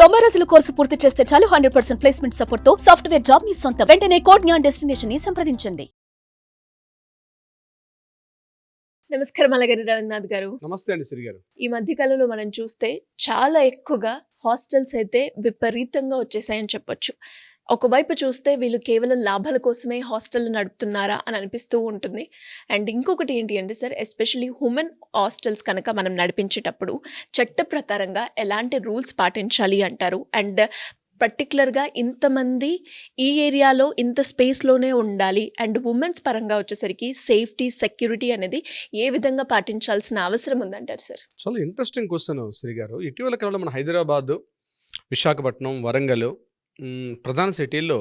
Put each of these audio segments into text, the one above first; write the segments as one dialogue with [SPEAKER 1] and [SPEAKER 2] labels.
[SPEAKER 1] 90 రోజుల కోర్సు పూర్తి చేస్తే చాలు 100% ప్లేస్మెంట్ సపోర్ట్ తో సాఫ్ట్వేర్ జాబ్ మీ సొంతం. వెంటనే కోడ్ జ్ఞాన్ డెస్టినేషన్ ని సంప్రదించండి.
[SPEAKER 2] నమస్కారం అలగరి రవీంద్రనాథ్ గారు.
[SPEAKER 3] నమస్తే అండి శ్రీ గారు.
[SPEAKER 2] ఈ మధ్య కాలంలో మనం చూస్తే చాలా ఎక్కువగా హాస్టల్స్ అయితే విపరీతంగా వచ్చేసాయని చెప్పొచ్చు. ఒకవైపు చూస్తే వీళ్ళు కేవలం లాభాల కోసమే హాస్టల్ నడుపుతున్నారా అని అనిపిస్తూ ఉంటుంది. అండ్ ఇంకొకటి ఏంటి అంటే సార్, ఎస్పెషలీ ఉమెన్ హాస్టల్స్ కనుక మనం నడిపించేటప్పుడు చట్ట ప్రకారంగా ఎలాంటి రూల్స్ పాటించాలి అంటారు? అండ్ పర్టికులర్గా ఇంతమంది ఈ ఏరియాలో ఇంత స్పేస్లోనే ఉండాలి అండ్ ఉమెన్స్ పరంగా వచ్చేసరికి సేఫ్టీ సెక్యూరిటీ అనేది ఏ విధంగా పాటించాల్సిన అవసరం ఉందంటారు సార్?
[SPEAKER 3] చాలా ఇంట్రెస్టింగ్ క్వశ్చన్ శ్రీ గారు. ఇటీవల కాలంలో మన హైదరాబాద్, విశాఖపట్నం, వరంగల్ ప్రధాన సిటీల్లో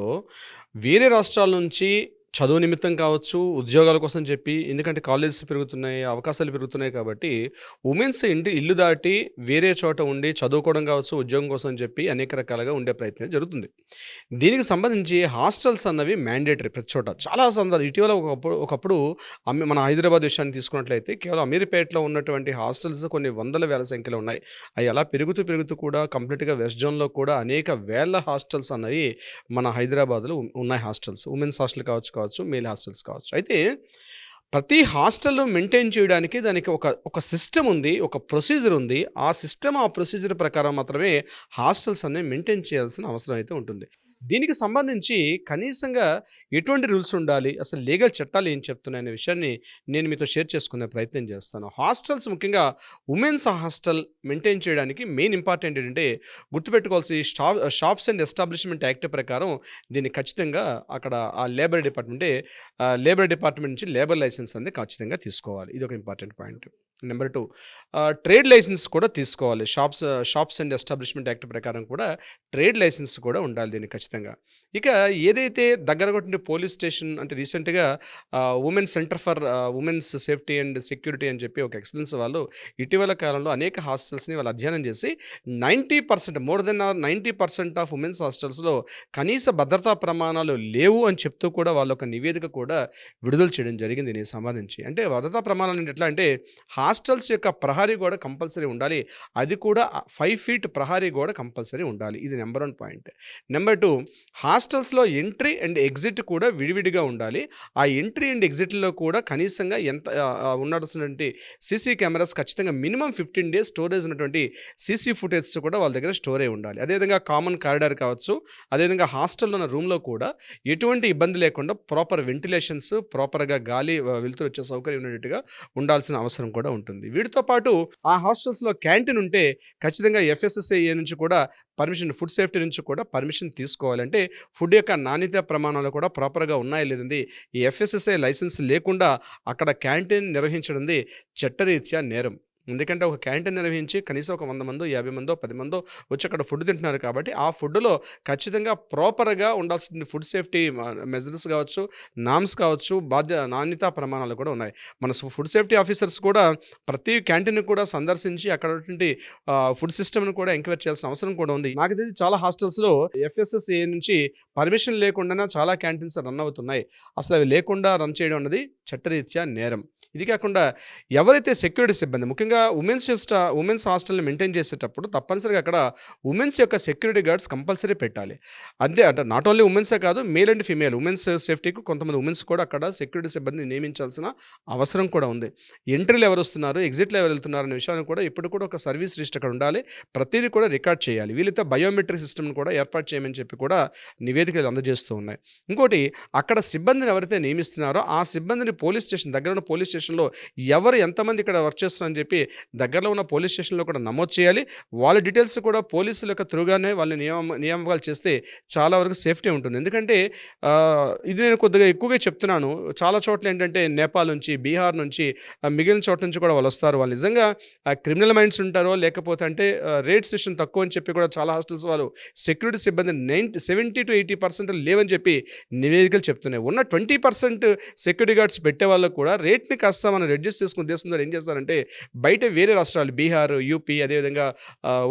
[SPEAKER 3] వేరే రాష్ట్రాల నుంచి చదువు నిమిత్తం కావచ్చు, ఉద్యోగాల కోసం చెప్పి, ఎందుకంటే కాలేజెస్ పెరుగుతున్నాయి, అవకాశాలు పెరుగుతున్నాయి కాబట్టి ఉమెన్స్ ఇల్లు దాటి వేరే చోట ఉండి చదువుకోవడం కావచ్చు, ఉద్యోగం కోసం చెప్పి అనేక రకాలుగా ఉండే ప్రయత్నం జరుగుతుంది. దీనికి సంబంధించి హాస్టల్స్ అన్నవి మ్యాండేటరీ ప్రతి చోట. చాలా ఇటీవల ఒకప్పుడు మన హైదరాబాద్ విషయాన్ని తీసుకున్నట్లయితే కేవలం అమీర్పేటలో ఉన్నటువంటి హాస్టల్స్ కొన్ని వందల వేల సంఖ్యలో ఉన్నాయి. అవి అలా పెరుగుతూ కూడా కంప్లీట్గా వెస్ట్ జోన్లో కూడా అనేక వేల హాస్టల్స్ అన్నవి మన హైదరాబాద్లో ఉన్నాయి. హాస్టల్స్, ఉమెన్స్ హాస్టల్ కావచ్చు, మేల్ హాస్టల్స్ కావచ్చు. అయితే ప్రతి హాస్టల్ మెయింటైన్ చేయడానికి దానికి ఒక సిస్టమ్ ఉంది, ఒక ప్రొసీజర్ ఉంది. ఆ ప్రొసీజర్ ప్రకారం మాత్రమే హాస్టల్స్ అనేవి మెయింటైన్ చేయాల్సిన అవసరం అయితే ఉంటుంది. దీనికి సంబంధించి కనీసంగా ఎటువంటి రూల్స్ ఉండాలి, అసలు లీగల్ చట్టాలు ఏం చెప్తున్నాయి అనే విషయాన్ని నేను మీతో షేర్ చేసుకునే ప్రయత్నం చేస్తాను. హాస్టల్స్, ముఖ్యంగా ఉమెన్స్ హాస్టల్ మెయింటైన్ చేయడానికి మెయిన్ ఇంపార్టెంట్ ఏంటంటే గుర్తుపెట్టుకోవాల్సి షాప్స్ అండ్ ఎస్టాబ్లిష్మెంట్ యాక్ట్ ప్రకారం దీన్ని ఖచ్చితంగా అక్కడ ఆ లేబర్ డిపార్ట్మెంట్ నుంచి లేబర్ లైసెన్స్ అనేది ఖచ్చితంగా తీసుకోవాలి. ఇది ఒక important point. Number 2, trade licence కూడా తీసుకోవాలి. షాప్స్ అండ్ ఎస్టాబ్లిష్మెంట్ యాక్ట్ ప్రకారం కూడా ట్రేడ్ లైసెన్స్ కూడా ఉండాలి దీనికి ఖచ్చితంగా. ఇక ఏదైతే దగ్గర కొట్టిన పోలీస్ స్టేషన్, అంటే రీసెంట్గా women centre for women's safety and security అని చెప్పి ఒక ఎక్సలెన్స్ వాళ్ళు ఇటీవల కాలంలో అనేక హాస్టల్స్ని వాళ్ళు అధ్యయనం చేసి 90%, మోర్ దెన్ 90% ఆఫ్ ఉమెన్స్ హాస్టల్స్లో కనీస భద్రతా ప్రమాణాలు లేవు అని చెప్తూ కూడా వాళ్ళు ఒక నివేదిక కూడా విడుదల చేయడం జరిగింది దీనికి సంబంధించి. అంటే భద్రతా ప్రమాణాలు ఎట్లా అంటే హాస్టల్స్ యొక్క ప్రహరీ గోడ కంపల్సరీ ఉండాలి, అది కూడా 5 feet ప్రహరీ గోడ కంపల్సరీ ఉండాలి. ఇది నెంబర్ 1 పాయింట్. నెంబర్ 2, హాస్టల్స్లో ఎంట్రీ అండ్ ఎగ్జిట్ కూడా విడివిడిగా ఉండాలి. ఆ ఎంట్రీ అండ్ ఎగ్జిట్లో కూడా కనీసంగా ఎంత ఉండాల్సినటువంటి సీసీ కెమెరాస్ ఖచ్చితంగా మినిమం 15 days స్టోరేజ్ ఉన్నటువంటి సీసీ ఫుటేజ్ కూడా వాళ్ళ దగ్గర స్టోర్ అయి ఉండాలి. అదేవిధంగా కామన్ కారిడార్ కావచ్చు, అదేవిధంగా హాస్టల్లో ఉన్న రూమ్లో కూడా ఎటువంటి ఇబ్బంది లేకుండా ప్రాపర్ వెంటిలేషన్స్, ప్రాపర్గా గాలి వెలుతురు వచ్చే సౌకర్యం ఉన్నట్టుగా ఉండాల్సిన అవసరం కూడా ఉంటుంది. వీటితో పాటు ఆ హాస్టల్స్లో క్యాంటీన్ ఉంటే ఖచ్చితంగా FSSAI నుంచి కూడా పర్మిషన్, ఫుడ్ సేఫ్టీ నుంచి కూడా పర్మిషన్ తీసుకోవాలంటే ఫుడ్ యొక్క నాణ్యత ప్రమాణాలు కూడా ప్రాపర్గా ఉన్నాయో లేదండి. ఈ FSSAI లైసెన్స్ లేకుండా అక్కడ క్యాంటీన్ నిర్వహించడం చట్టరీత్యా నేరం. ఎందుకంటే ఒక క్యాంటీన్ నిర్వహించి కనీసం ఒక 100 మందో 50 మందో 10 మందో వచ్చి అక్కడ ఫుడ్ తింటున్నారు కాబట్టి ఆ ఫుడ్లో ఖచ్చితంగా ప్రాపర్గా ఉండాల్సిన ఫుడ్ సేఫ్టీ మెజర్స్ కావచ్చు, నామ్స్ కావచ్చు, నాణ్యతా ప్రమాణాలు కూడా ఉన్నాయి. మన ఫుడ్ సేఫ్టీ ఆఫీసర్స్ కూడా ప్రతి క్యాంటీన్ కూడా సందర్శించి అక్కడ ఫుడ్ సిస్టమ్ను కూడా ఎంక్వైరీ చేయాల్సిన అవసరం కూడా ఉంది. నాకు తెలిసి చాలా హాస్టల్స్లో FSSAI నుంచి పర్మిషన్ లేకుండా చాలా క్యాంటీన్స్ రన్ అవుతున్నాయి. అసలు అవి లేకుండా రన్ చేయడం అనేది చట్టరీత్యా నేరం. ఇది కాకుండా ఎవరైతే సెక్యూరిటీ సిబ్బంది, ముఖ్యంగా ఉమెన్స్ హాస్టల్ని మెయింటైన్ చేసేటప్పుడు తప్పనిసరిగా అక్కడ ఉమెన్స్ యొక్క సెక్యూరిటీ గార్డ్స్ కంపల్సరీ పెట్టాలి. అంతే అంటే నాట్ ఓన్లీ ఉమెన్సే కాదు, మేల్ అండ్ ఫీమేల్ ఉమెన్స్ సేఫ్టీకి కొంతమంది ఉమెన్స్ కూడా అక్కడ సెక్యూరిటీ సిబ్బందిని నియమించాల్సిన అవసరం కూడా ఉంది. ఎంట్రీలు ఎవరు వస్తున్నారు, ఎగ్జిట్లు ఎవరు వెళ్తున్నారు అనే విషయాన్ని కూడా ఇప్పుడు కూడా ఒక సర్వీస్ రిజిస్టర్ అక్కడ ఉండాలి. ప్రతిదీ కూడా రికార్డ్ చేయాలి. వీళ్ళతో బయోమెట్రిక్ సిస్టమ్ని కూడా ఏర్పాటు చేయమని చెప్పి కూడా నివేదికలు అందజేస్తూ ఉన్నాయి. ఇంకోటి, అక్కడ సిబ్బందిని ఎవరైతే నియమిస్తున్నారో ఆ సిబ్బందిని దగ్గర ఉన్న పోలీస్ స్టేషన్లో ఎవరు ఎంతమంది ఇక్కడ వర్క్ చేస్తున్నారని చెప్పి దగ్గరలో ఉన్న పోలీస్ స్టేషన్లో కూడా నమోదు చేయాలి. వాళ్ళ డీటెయిల్స్ కూడా పోలీసుల యొక్క త్రూగానే వాళ్ళని నియామకాలు చేస్తే చాలా వరకు సేఫ్టీ ఉంటుంది. ఎందుకంటే ఇది నేను కొద్దిగా ఎక్కువగా చెప్తున్నాను. చాలా చోట్ల ఏంటంటే నేపాల్ నుంచి, బీహార్ నుంచి, మిగిలిన చోట్ల నుంచి కూడా వాళ్ళు వస్తారు. వాళ్ళు నిజంగా క్రిమినల్ మైండ్స్ ఉంటారో లేకపోతే అంటే రేట్ సెషన్ తక్కువ అని చెప్పి కూడా చాలా హాస్టల్స్ వాళ్ళు సెక్యూరిటీ సిబ్బంది 70 to 80% లేవని చెప్పి నివేదికలు చెప్తున్నాయి. ఉన్న 20% సెక్యూరిటీ గార్డ్స్ పెట్టే వాళ్ళకు కూడా రేట్ని కాస్త మనం రెడ్యూస్ చేసుకునే ఉద్దేశంతో ఏం చేస్తారంటే బయట వేరే రాష్ట్రాలు బీహార్, యూపీ, అదేవిధంగా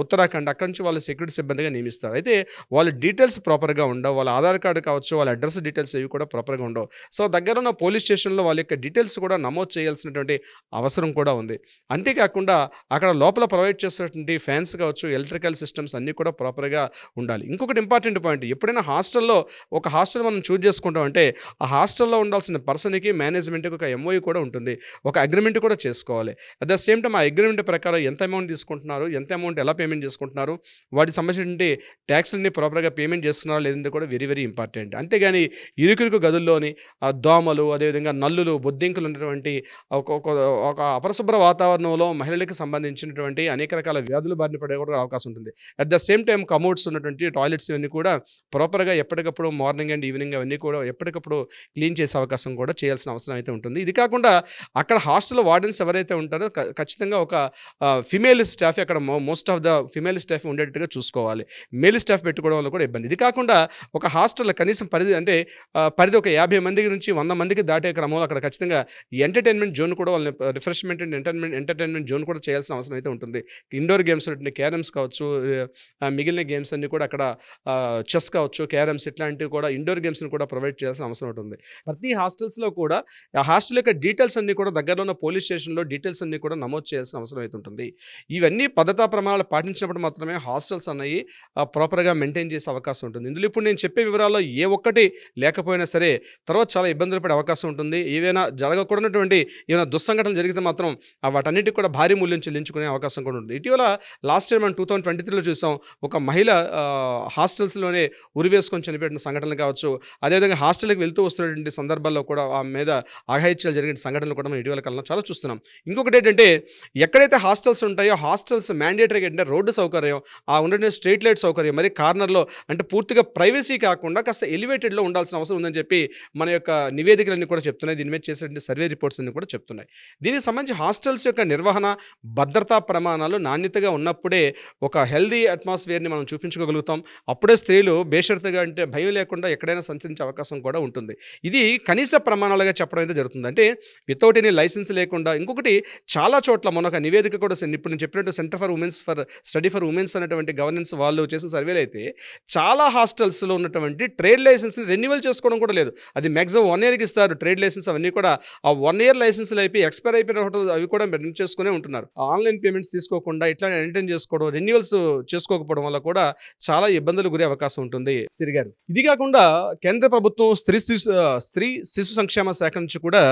[SPEAKER 3] ఉత్తరాఖండ్ అక్కడి నుంచి వాళ్ళు సెక్యూరిటీ సిబ్బందిగా నియమిస్తారు. అయితే వాళ్ళ డీటెయిల్స్ ప్రాపర్గా ఉండవు, వాళ్ళ ఆధార్ కార్డు కావచ్చు, వాళ్ళ అడ్రస్ డీటెయిల్స్ ఇవి కూడా ప్రాపర్గా ఉండవు. సో దగ్గర ఉన్న పోలీస్ స్టేషన్లో వాళ్ళ యొక్క డీటెయిల్స్ కూడా నమోదు చేయాల్సినటువంటి అవసరం కూడా ఉంది. అంతేకాకుండా అక్కడ లోపల ప్రొవైడ్ చేసేటువంటి ఫ్యాన్స్ కావచ్చు, ఎలక్ట్రికల్ సిస్టమ్స్ అన్నీ కూడా ప్రాపర్గా ఉండాలి. ఇంకొకటి ఇంపార్టెంట్ పాయింట్, ఎప్పుడైనా హాస్టల్లో ఒక హాస్టల్ మనం చూజ్ చేసుకుంటాం అంటే ఆ హాస్టల్లో ఉండాల్సిన పర్సన్కి మేనేజ్మెంట్కి ఒక ఎంఓయూ కూడా ఉంటుంది, ఒక అగ్రిమెంట్ కూడా చేసుకోవాలి. అట్ ద సేమ్ టైం ఆ అగ్రిమెంట్ ప్రకారం ఎంత అమౌంట్ తీసుకుంటున్నారు, ఎంత అమౌంట్ ఎలా పేమెంట్ చేసుకుంటున్నారు, వాటికి సంబంధించినటువంటి ట్యాక్స్లని ప్రాపర్గా పేమెంట్ చేస్తున్నారో లేదంటే కూడా వెరీ వెరీ ఇంపార్టెంట్. అంతేగాని ఇరుకు గదుల్లోని దోమలు, అదేవిధంగా నల్లులు, బొద్దింకులు ఉన్నటువంటి ఒక ఒక ఒక అపరిశుభ్ర వాతావరణంలో మహిళలకు సంబంధించినటువంటి అనేక రకాల వ్యాధులు బారిన పడే కూడా అవకాశం ఉంటుంది. At the same time commodes ఉన్నటువంటి టాయిలెట్స్ ఇవన్నీ కూడా ప్రాపర్గా ఎప్పటికప్పుడు మార్నింగ్ అండ్ ఈవినింగ్ అవన్నీ కూడా ఎప్పటికప్పుడు క్లీన్ చేసే అవకాశం కూడా చేయాల్సిన అవసరం అయితే ఉంటుంది. ఇది కాకుండా అక్కడ హాస్టల్ వార్డెన్స్ ఎవరైతే ఉంటారో ఖచ్చితంగా ఒక ఫిమేల్ స్టాఫ్ అక్కడ most of the female staff ఉండేటట్టుగా చూసుకోవాలి. మేల్ స్టాఫ్ పెట్టుకోవడం వల్ల కూడా ఇబ్బంది. ఇది కాకుండా ఒక హాస్టల్ కనీసం పరిధి పరిధి ఒక 50 మందికి నుంచి 100 మందికి దాటే క్రమంలో అక్కడ ఖచ్చితంగా ఎంటర్టైన్మెంట్ జోన్ కూడా వాళ్ళని రిఫ్రెష్మెంట్ అండ్ ఎంటర్టైన్మెంట్ జోన్ కూడా చేయాల్సిన అవసరం అయితే ఉంటుంది. ఇండోర్ గేమ్స్ క్యారమ్స్ కావచ్చు, మిగిలిన గేమ్స్ అన్ని కూడా అక్కడ చెస్ కావచ్చు, క్యారమ్స్ ఇట్లాంటివి కూడా ఇండోర్ గేమ్స్ని కూడా ప్రొవైడ్ చేయాల్సిన అవసరం ఉంటుంది. ప్రతి హాస్టల్స్లో కూడా ఆ హాస్టల్ యొక్క డీటెయిల్స్ అన్ని కూడా దగ్గరలో ఉన్న పోలీస్ స్టేషన్లో డీటెయిల్స్ అన్ని కూడా నమోదు చేయాల్సిన అవసరం అయితే ఉంటుంది. ఇవన్నీ భద్రతా ప్రమాణాలు పాటించినప్పుడు మాత్రమే హాస్టల్స్ అన్నవి ప్రాపర్గా మెయింటైన్ చేసే అవకాశం ఉంటుంది. ఇందులో ఇప్పుడు నేను చెప్పే వివరాల్లో ఏ ఒక్కటి లేకపోయినా సరే తర్వాత చాలా ఇబ్బందులు పడే అవకాశం ఉంటుంది. ఏవైనా జరగకూడనటువంటి ఏమైనా దుస్సంఘటనలు జరిగితే మాత్రం వాటన్నిటికి కూడా భారీ మూల్యం చెల్లించుకునే అవకాశం కూడా ఉంటుంది. ఇటీవల లాస్ట్ ఇయర్ మనం 2023లో చూసాం, ఒక మహిళ హాస్టల్స్లోనే ఉరివేసుకొని చనిపోయిన సంఘటనలు కావచ్చు, అదేవిధంగా హాస్టల్కి వెళ్తూ వస్తున్నటువంటి సందర్భాల్లో కూడా ఆమె మీద అఘాయిత్యాలు జరిగిన సంఘటనలు కూడా మనం ఇటీవల కాలంలో చాలా చూస్తున్నాం. ఇంకొకటి ఏంటంటే ఎక్కడైతే హాస్టల్స్ ఉంటాయో హాస్టల్స్ మ్యాండేటరీగా ఏంటంటే రోడ్డు సౌకర్యం, ఉండే స్ట్రీట్ లైట్ సౌకర్యం, మరి కార్నర్లో అంటే పూర్తిగా ప్రైవసీ కాకుండా కాస్త ఎలివేటెడ్లో ఉండాల్సిన అవసరం ఉందని చెప్పి మన యొక్క నివేదికలన్నీ కూడా చెప్తున్నాయి. దీని మీద చేసినటువంటి సర్వే రిపోర్ట్స్ అన్ని కూడా చెప్తున్నాయి. దీనికి సంబంధించి హాస్టల్స్ యొక్క నిర్వహణ, భద్రతా ప్రమాణాలు నాణ్యతగా ఉన్నప్పుడే ఒక హెల్దీ అట్మాస్ఫియర్ని మనం చూపించుకోగలుగుతాం. అప్పుడే స్త్రీలు బేషరతుగా అంటే భయం లేకుండా ఎక్కడైనా సంచరించే అవకాశం కూడా ఉంటుంది. ఇది కనీస ప్రమాణాలుగా చెప్పడం అయితే జరుగుతుంది. అంటే వితౌట్ ఎనీ లైసెన్స్ లేకుండా. ఇంకొకటి చాలా చోట్ల మొన్న ఒక నివేదిక కూడా ఇప్పుడు నేను చెప్పినట్టు centre for women's for study for women's అనేటువంటి గవర్నెన్స్ వాళ్ళు చేసిన సర్వేలు అయితే చాలా హాస్టల్స్లో ఉన్నటువంటి ట్రేడ్ లైసెన్స్ని రెన్యువల్ చేసుకోవడం కూడా లేదు. అది మ్యాక్సిమం 1 yearకి ఇస్తారు ట్రేడ్ లైసెన్స్. అవన్నీ కూడా ఆ 1 year లైసెన్స్లు అయిపోయి ఎక్స్పైర్ అయిపోయిన హోటల్ అవి కూడా రెన్యూ చేసుకునే ఉంటున్నారు. ఆన్లైన్ పేమెంట్స్ తీసుకోకుండా ఇట్లా మెయింటైన్ చేసుకోవడం, రెన్యువల్స్ చేసుకోకపోవడం వల్ల కూడా చాలా ఇబ్బందులు గురే అవకాశం ఉంటుంది. సిరిగారు, ఇది కాకుండా కేంద్ర ప్రభుత్వం స్త్రీ శిశు సంక్షేమ శాఖ నుంచి కూడా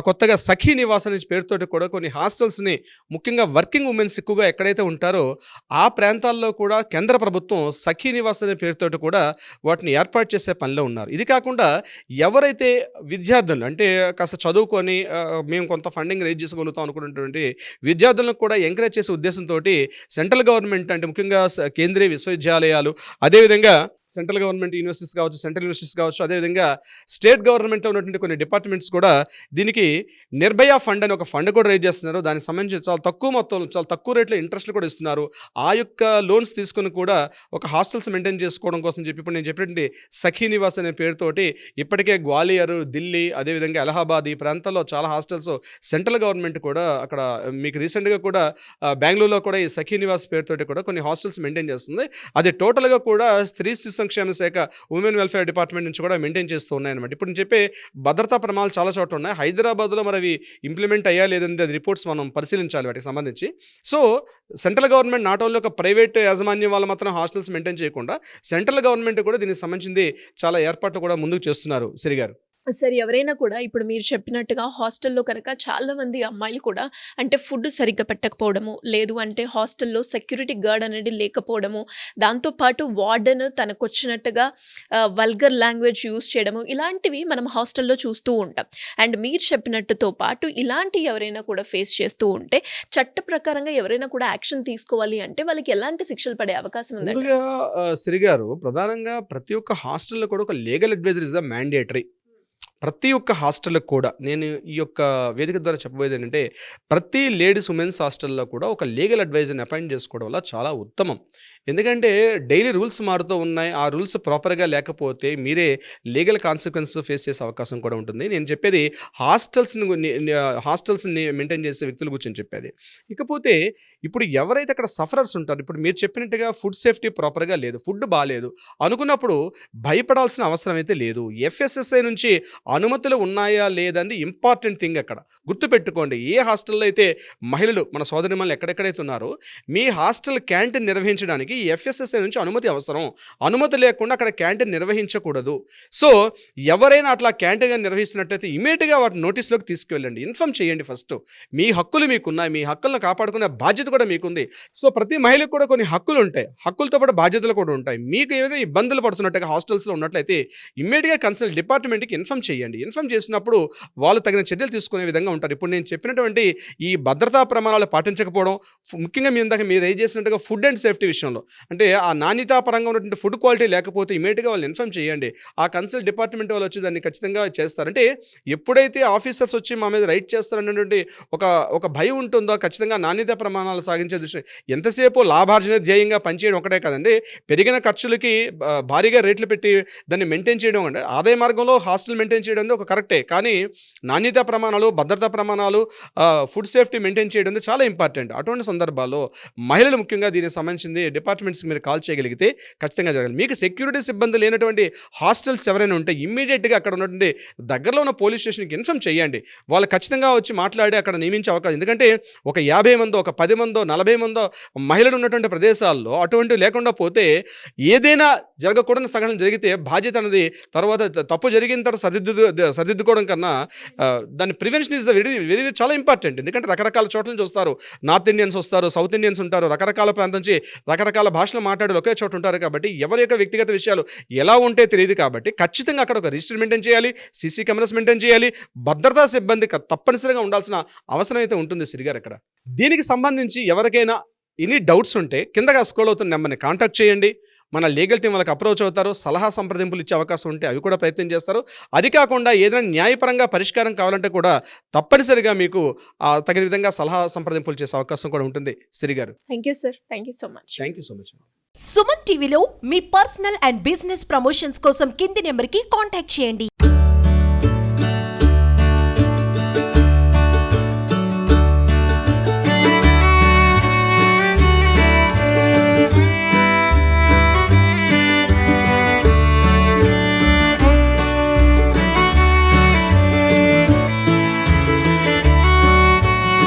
[SPEAKER 3] కొత్తగా సఖీ నివాస్ అనే పేరుతోటి కూడా కొన్ని హాస్టల్స్ని, ముఖ్యంగా వర్కింగ్ ఉమెన్స్ ఎక్కువగా ఎక్కడైతే ఉంటారో ఆ ప్రాంతాల్లో కూడా కేంద్ర ప్రభుత్వం సఖీ నివాస్ అనే పేరుతోటి కూడా వాటిని ఏర్పాటు చేసే పనిలో ఉన్నారు. ఇది కాకుండా ఎవరైతే విద్యార్థులు అంటే కాస్త చదువుకొని మేము కొంత ఫండింగ్ రేజ్ చేసుకోగలుగుతాం అనుకున్నటువంటి విద్యార్థులను కూడా ఎంకరేజ్ చేసే ఉద్దేశంతో సెంట్రల్ గవర్నమెంట్ అంటే ముఖ్యంగా కేంద్రీయ విశ్వవిద్యాలయాలు, అదేవిధంగా సెంట్రల్ గవర్నమెంట్ యూనివర్సిటీస్ కావచ్చు, సెంట్రల్ యూనివర్సిటీస్ కావచ్చు, అదేవిధంగా స్టేట్ గవర్నమెంట్లో ఉన్నటువంటి కొన్ని డిపార్ట్మెంట్స్ కూడా దీనికి నిర్భయ ఫండ్ అని ఒక ఫండ్ కూడా రేజ్ చేస్తున్నారు. దానికి సంబంధించి చాలా తక్కువ మొత్తంలో, చాలా తక్కువ రేట్లో ఇంట్రెస్ట్లు కూడా ఇస్తున్నారు. ఆ యొక్క లోన్స్ తీసుకుని కూడా ఒక హాస్టల్స్ మెయింటైన్ చేసుకోవడం కోసం చెప్పి ఇప్పుడు నేను చెప్పినటువంటి సఖీ నివాస్ అనే పేరుతోటి ఇప్పటికే గ్వాలియర్, ఢిల్లీ, అదేవిధంగా అలహాబాద్ ఈ ప్రాంతాల్లో చాలా హాస్టల్స్ సెంట్రల్ గవర్నమెంట్ కూడా అక్కడ మీకు రీసెంట్గా కూడా బెంగళూరులో కూడా ఈ సఖీ నివాస్ పేరుతోటి కూడా కొన్ని హాస్టల్స్ మెయింటైన్ చేస్తుంది. అది టోటల్గా కూడా స్త్రీ శిశు సంక్షేమ శాఖ ఉమెన్ వెల్ఫేర్ డిపార్ట్మెంట్ నుంచి కూడా మెయింటైన్ చేస్తూ ఉన్నాయన్నమాట. ఇప్పుడు నేను చెప్పే భద్రతా ప్రమాణాలు చాలా చోట్ల ఉన్నాయి. హైదరాబాద్లో మరి అవి ఇంప్లిమెంట్ అయ్యా లేదంటే అది రిపోర్ట్స్ మనం పరిశీలించాలి వాటికి సంబంధించి. So central government not only ఒక ప్రైవేట్ యాజమాన్యం వాళ్ళు మాత్రం హాస్టల్స్ మెయింటైన్ చేయకుండా సెంట్రల్ గవర్నమెంట్ కూడా దీనికి సంబంధించి చాలా ఏర్పాట్లు కూడా ముందుకు చేస్తున్నారు. సిరిగారు,
[SPEAKER 2] సరే, ఎవరైనా కూడా ఇప్పుడు మీరు చెప్పినట్టుగా హాస్టల్లో కనుక చాలామంది అమ్మాయిలు కూడా అంటే ఫుడ్ సరిగ్గా పెట్టకపోవడము, లేదు అంటే హాస్టల్లో సెక్యూరిటీ గార్డ్ అనేది లేకపోవడము, దాంతోపాటు వార్డెన్ తనకు వచ్చినట్టుగా వల్గర్ లాంగ్వేజ్ యూస్ చేయడము, ఇలాంటివి మనం హాస్టల్లో చూస్తూ ఉంటాం. అండ్ మీరు చెప్పినట్టుతో పాటు ఇలాంటి ఎవరైనా కూడా ఫేస్ చేస్తూ ఉంటే చట్ట ప్రకారంగా ఎవరైనా కూడా యాక్షన్ తీసుకోవాలి అంటే వాళ్ళకి ఎలాంటి శిక్షలు పడే అవకాశం ఉందండి?
[SPEAKER 3] సిరిగారు, ప్రధానంగా ప్రతి ఒక్క హాస్టల్లో కూడా ఒక legal adviser is the mandatory. ప్రతి ఒక్క హాస్టల్కి కూడా నేను ఈ యొక్క వేదిక ద్వారా చెప్పబోయేది ఏంటంటే ప్రతి లేడీస్ ఉమెన్స్ హాస్టల్లో కూడా ఒక లీగల్ అడ్వైజర్ని అపాయింట్ చేసుకోవడం వల్ల చాలా ఉత్తమం. ఎందుకంటే డైలీ రూల్స్ మారుతూ ఉన్నాయి. ఆ రూల్స్ ప్రాపర్‌గా లేకపోతే మీరే లీగల్ కాన్సిక్వెన్స్ ఫేస్ చేసే అవకాశం కూడా ఉంటుంది. నేను చెప్పేది హాస్టల్స్‌ని మెయింటైన్ చేసే వ్యక్తుల గురించి చెప్పేది. ఇకపోతే ఇప్పుడు ఎవరైతే అక్కడ సఫరర్స్ ఉంటారో, ఇప్పుడు మీరు చెప్పినట్టుగా ఫుడ్ సేఫ్టీ ప్రాపర్‌గా లేదు, ఫుడ్ బాలేదు అనుకున్నప్పుడు భయపడాల్సిన అవసరం అయితే లేదు. ఎఫ్ఎస్ఎస్ఐ నుంచి అనుమతులు ఉన్నాయా లేదా అనేది ఇంపార్టెంట్ థింగ్ అక్కడ. గుర్తుపెట్టుకోండి, ఏ హాస్టల్‌లో అయితే మహిళలు మన సోదరిమణులు ఎక్కడెక్కడైతే ఉన్నారో మీ హాస్టల్ క్యాంటీన్ నిర్వహించడానికి ఎఫ్ఎస్ఎస్ఐ నుంచి అనుమతి అవసరం. అనుమతి లేకుండా అక్కడ క్యాంటీన్ నిర్వహించకూడదు. సో ఎవరైనా అట్లా క్యాంటీన్ నిర్వహిస్తున్నట్లయితే ఇమీడియట్గా వాటి నోటీస్లోకి తీసుకువెళ్ళండి, ఇన్ఫామ్ చేయండి. ఫస్ట్ మీ హక్కులు మీకున్నాయి, మీ హక్కులను కాపాడుకునే బాధ్యత కూడా మీకుంది. సో ప్రతి మహిళకు కూడా కొన్ని హక్కులు ఉంటాయి, హక్కులతో పాటు బాధ్యతలు కూడా ఉంటాయి. మీకు ఏదైతే ఇబ్బందులు పడుతున్నట్టుగా హాస్టల్స్లో ఉన్నట్లయితే ఇమీడియట్గా కన్సల్ట్ డిపార్ట్మెంట్కి ఇన్ఫామ్ చేయండి. ఇన్ఫామ్ చేసినప్పుడు వాళ్ళు తగిన చర్యలు తీసుకునే విధంగా ఉంటారు. ఇప్పుడు నేను చెప్పినటువంటి ఈ భద్రతా ప్రమాణాలు పాటించకపోవడం, ముఖ్యంగా మీ ఇందాక మీరు ఏం చేసినట్టుగా ఫుడ్ అండ్ సేఫ్టీ విషయంలో, అంటే ఆ నాణ్యతాపరంగా ఉన్నటువంటి ఫుడ్ క్వాలిటీ లేకపోతే ఇమీడియట్గా వాళ్ళు ఇన్ఫామ్ చేయండి. ఆ కన్సల్ట్ డిపార్ట్మెంట్ వాళ్ళు వచ్చి దాన్ని ఖచ్చితంగా చేస్తారు. అంటే ఎప్పుడైతే ఆఫీసర్స్ వచ్చి మా మీద రైట్ చేస్తారనేటువంటి ఒక భయం ఉంటుందో, ఖచ్చితంగా నాణ్యత ప్రమాణాలు సాగించే దృష్టి, ఎంతసేపు లాభార్జన ధ్యేయంగా పనిచేయడం ఒకటే కదండి, పెరిగిన ఖర్చులకి భారీగా రేట్లు పెట్టి దాన్ని మెయింటైన్ చేయడం, అంటే ఆదాయ మార్గంలో హాస్టల్ మెయింటైన్ చేయడం అనేది ఒక కరెక్టే, కానీ నాణ్యత ప్రమాణాలు, భద్రతా ప్రమాణాలు, ఫుడ్ సేఫ్టీ మెయింటైన్ చేయడం అనేది చాలా ఇంపార్టెంట్. అటువంటి సందర్భాల్లో మహిళలు ముఖ్యంగా దీనికి సంబంధించింది డిపార్ట్మెంట్స్కి మీరు కాల్ చేయగలిగితే ఖచ్చితంగా జరగాలి. మీకు సెక్యూరిటీ సిబ్బంది లేనటువంటి హాస్టల్స్ ఎవరైనా ఉంటే ఇమ్మీడియట్గా అక్కడ ఉన్నటువంటి దగ్గరలో ఉన్న పోలీస్ స్టేషన్కి ఇన్ఫామ్ చేయండి. వాళ్ళు ఖచ్చితంగా వచ్చి మాట్లాడి అక్కడ నియమించే అవకాశం, ఎందుకంటే ఒక 50 మందో, ఒక 10 మందో, 40 మందో మహిళలు ఉన్నటువంటి ప్రదేశాల్లో అటువంటివి లేకుండా పోతే ఏదైనా జరగకూడని సంఘటన జరిగితే బాధ్యత అనేది తర్వాత తప్పు జరిగిన తర్వాత సరిదిద్దుకోవడం కన్నా దాని ప్రివెన్షన్ ఈజ్ వెరీ వెరీ చాలా ఇంపార్టెంట్. ఎందుకంటే రకరకాల చోట్ల నుంచి వస్తారు, నార్త్ ఇండియన్స్ వస్తారు, సౌత్ ఇండియన్స్ ఉంటారు, రకరకాల ప్రాంతం నుంచి రకరకాల భాషలు మాట్లాడే ఒకే చోట ఉంటారు. కాబట్టి ఎవరి యొక్క వ్యక్తిగత విషయాలు ఎలా ఉంటే తెలియదు. కాబట్టి ఖచ్చితంగా అక్కడ ఒక రిజిస్టర్ మెయింటైన్ చేయాలి, సీసీ కెమెరాస్ మెయింటైన్ చేయాలి, భద్రతా సిబ్బంది తప్పనిసరిగా ఉండాల్సిన అవసరం అయితే ఉంటుంది సిరిగారు అక్కడ. దీనికి సంబంధించి ఎవరికైనా ఎనీ డౌట్స్ ఉంటే కిందగా స్క్రోల్ అవుతున్న నెంబర్ని కాంటాక్ట్ చేయండి. మన లీగల్ టీం వాళ్ళకి అప్రోచ్ అవుతారు, సలహా సంప్రదింపులు ఇచ్చే అవకాశం ఉంటే అవి కూడా ప్రయత్నం చేస్తారు. అది కాకుండా ఏదైనా న్యాయపరంగా పరిష్కారం కావాలంటే కూడా తప్పనిసరిగా మీకు తగిన విధంగా సలహా సంప్రదింపులు చేసే అవకాశం కూడా ఉంటుంది. సిరిగారు,
[SPEAKER 2] thank you sir, thank you so much.
[SPEAKER 3] Thank you so much.
[SPEAKER 4] Suman టీవీలో మీ పర్సనల్ అండ్ బిజినెస్ ప్రమోషన్స్ కోసం కింది నెంబర్కి కాంటాక్ట్ చేయండి.